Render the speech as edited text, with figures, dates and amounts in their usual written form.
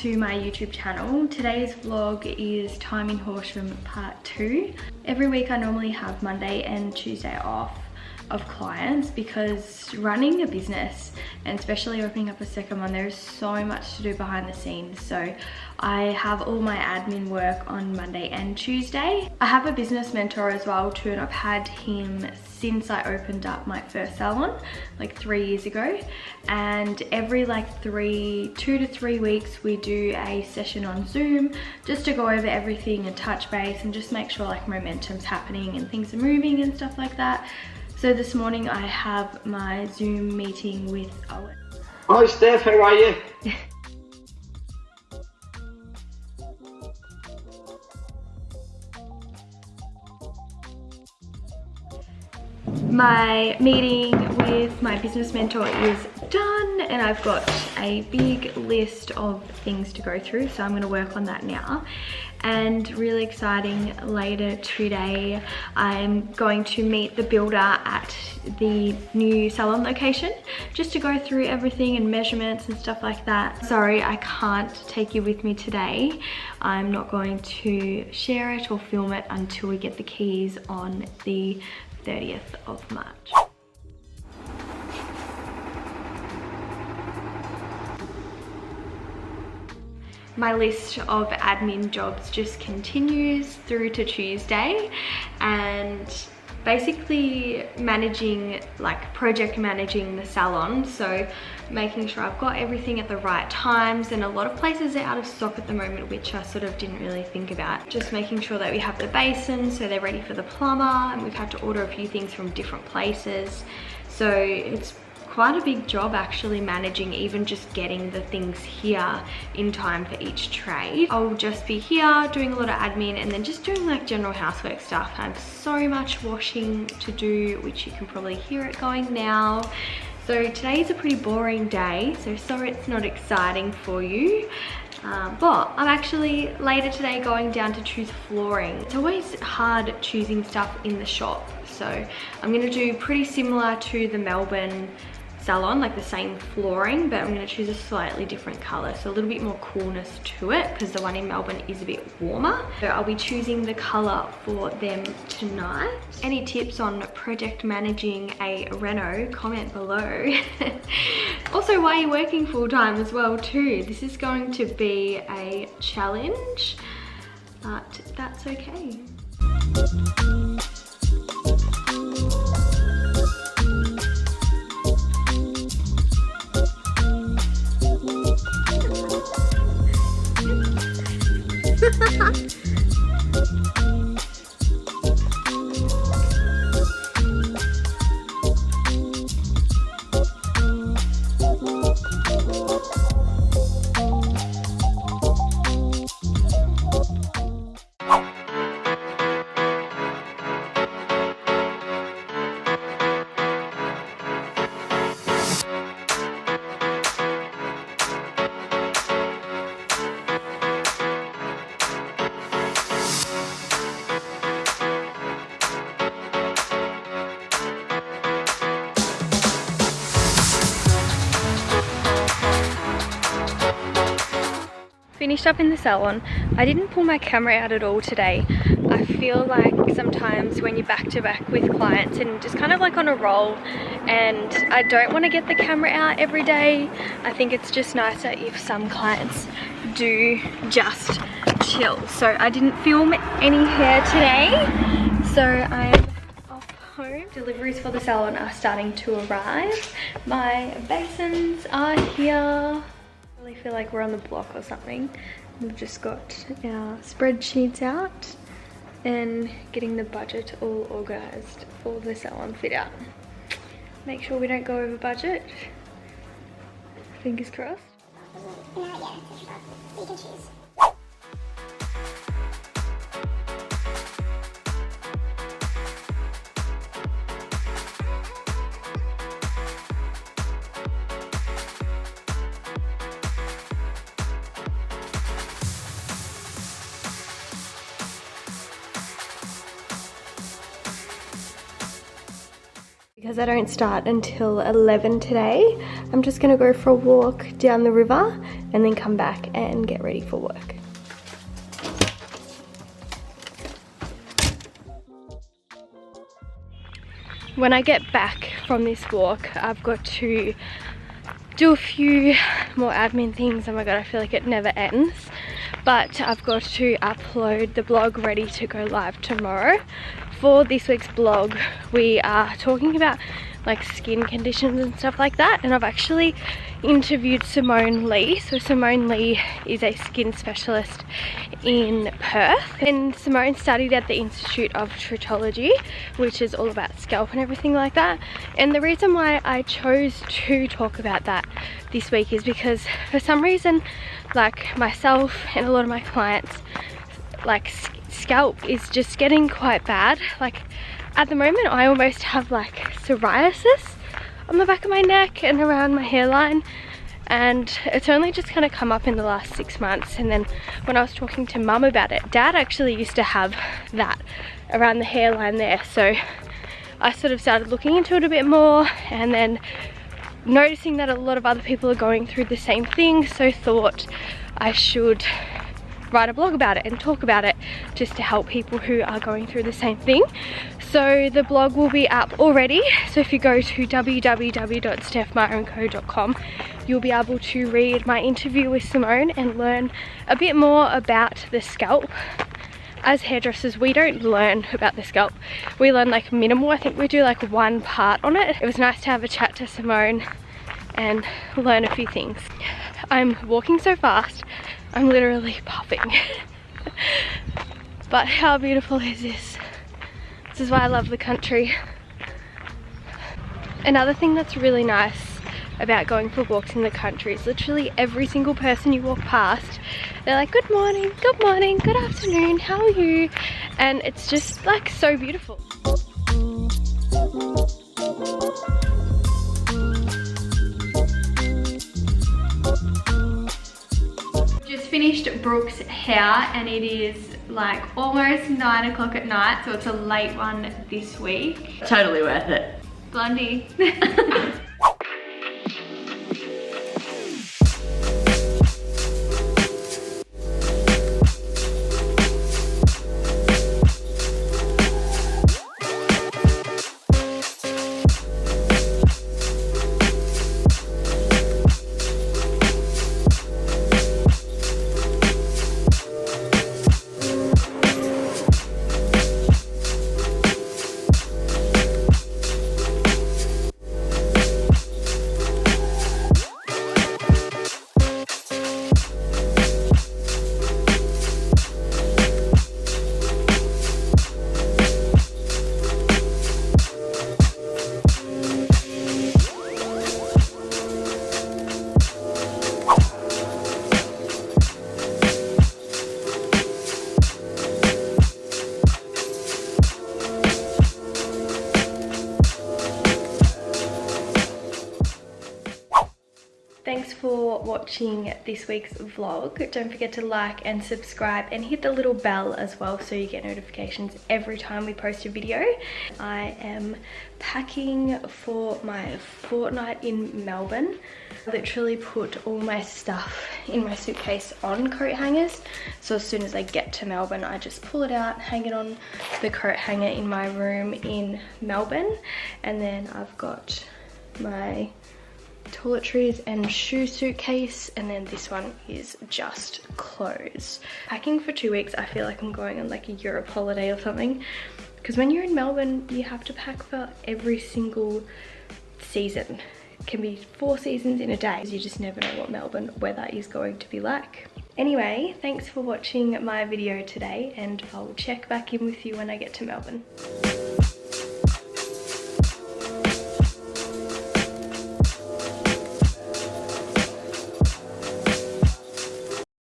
to my YouTube channel. Today's vlog is Time in Horsham part 2. Every week I normally have Monday and Tuesday off of clients because running a business and especially opening up a second one, there's so much to do behind the scenes. So I have all my admin work on Monday and Tuesday. I have a business mentor as well too, and I've had him since I opened up my first salon like 3 years ago, and every like 2 to 3 weeks we do a session on Zoom just to go over everything and touch base and just make sure like momentum's happening and things are moving and stuff like that. So this morning I have my Zoom meeting with Owen. Hi Steph, how are you? My meeting with my business mentor is done and I've got a big list of things to go through, so I'm going to work on that now. And really exciting, later today I'm going to meet the builder at the new Salon location just to go through everything and measurements and stuff like that. Sorry, I can't take you with me today. I'm not going to share it or film it until we get the keys on the 30th of March. My list of admin jobs just continues through to Tuesday, and basically managing, like project managing the salon. So making sure I've got everything at the right times, and a lot of places are out of stock at the moment, which I sort of didn't really think about. Just making sure that we have the basins so they're ready for the plumber, and we've had to order a few things from different places. So it's quite a big job actually managing even just getting the things here in time for each trade. I'll just be here doing a lot of admin and then just doing like general housework stuff. I have so much washing to do, which you can probably hear it going now. So today is a pretty boring day, so sorry it's not exciting for you. But I'm actually later today going down to choose flooring. It's always hard choosing stuff in the shop, so I'm going to do pretty similar to the Melbourne salon, like the same flooring, but I'm going to choose a slightly different color, so a little bit more coolness to it because the one in Melbourne is a bit warmer. So I'll be choosing the color for them tonight. Any tips on project managing a reno, comment below. Also, why are you working full-time as well too? This is going to be a challenge, but that's okay. Finished up in the salon. I didn't pull my camera out at all today. I feel like sometimes when you're back to back with clients and just kind of like on a roll, and I don't want to get the camera out every day. I think it's just nicer if some clients do just chill. So I didn't film any hair today, so I'm off home. Deliveries for the salon are starting to arrive. My basins are here. I really feel like we're on the block or something. We've just got our spreadsheets out and getting the budget all organised for the salon fit out. Make sure we don't go over budget. Fingers crossed. Yeah, you can choose. because I don't start until 11 today. I'm just gonna go for a walk down the river and then come back and get ready for work. When I get back from this walk, I've got to do a few more admin things. Oh my god, I feel like it never ends. But I've got to upload the blog ready to go live tomorrow. For this week's blog, we are talking about like skin conditions and stuff like that, and I've actually interviewed Simone Lee. So Simone Lee is a skin specialist in Perth, and Simone studied at the Institute of Tritology, which is all about scalp and everything like that. And the reason why I chose to talk about that this week is because for some reason, like myself and a lot of my clients, like scalp is just getting quite bad. Like at the moment I almost have like psoriasis on the back of my neck and around my hairline, and it's only just kind of come up in the last 6 months. And then when I was talking to mum about it, dad actually used to have that around the hairline there, so I sort of started looking into it a bit more and then noticing that a lot of other people are going through the same thing, so thought I should write a blog about it and talk about it just to help people who are going through the same thing. So the blog will be up already, so if you go to www.stephmeyerandco.com, you'll be able to read my interview with Simone and learn a bit more about the scalp. As hairdressers, we don't learn about the scalp, we learn like minimal. I think we do like one part on it. It was nice to have a chat to Simone and learn a few things. I'm walking so fast, I'm literally puffing. But how beautiful is this? This is why I love the country. Another thing that's really nice about going for walks in the country is literally every single person you walk past, they're like, good morning, good afternoon, how are you? And it's just like so beautiful. Just finished Brooke's hair and it is like almost 9 o'clock at night, so it's a late one this week. Totally worth it. Blondie. Thanks for watching this week's vlog. Don't forget to like and subscribe and hit the little bell as well so you get notifications every time we post a video. I am packing for my fortnight in Melbourne. I literally put all my stuff in my suitcase on coat hangers, so as soon as I get to Melbourne I just pull it out, hang it on the coat hanger in my room in Melbourne, and then I've got my toiletries and shoe suitcase, and then this one is just clothes. Packing for 2 weeks, I feel like I'm going on like a Europe holiday or something, because when you're in Melbourne you have to pack for every single season. It can be 4 seasons in a day. You just never know what Melbourne weather is going to be like. Anyway, thanks for watching my video today, and I'll check back in with you when I get to Melbourne.